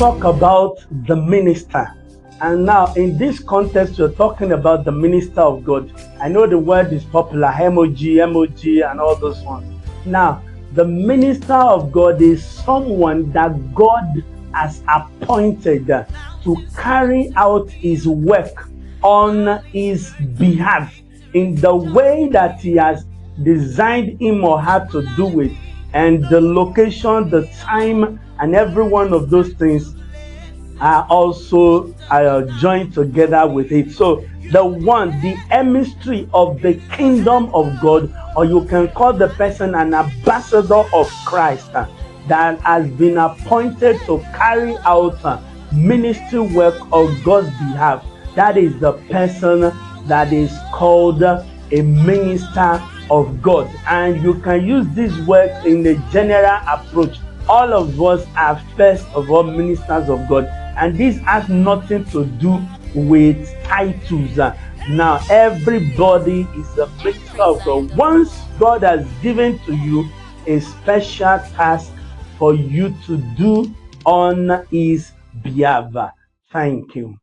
talk about the minister. And now, in this context, we're talking about the minister of God. I know the word is popular, MOG, and all those ones. Now, the minister of God is someone that God has appointed to carry out his work on his behalf in the way that he has designed him or her to do it, and the location, the time, and every one of those things are also joined together with it. So the emissary of the kingdom of God, or you can call the person an ambassador of Christ, that has been appointed to carry out ministry work on God's behalf. That is the person that is called a minister of God. And you can use these words in a general approach. All of us are first of all ministers of God, and this has nothing to do with titles. Now, everybody is a minister of God. Once God has given to you a special task for you to do on his behalf. Thank you.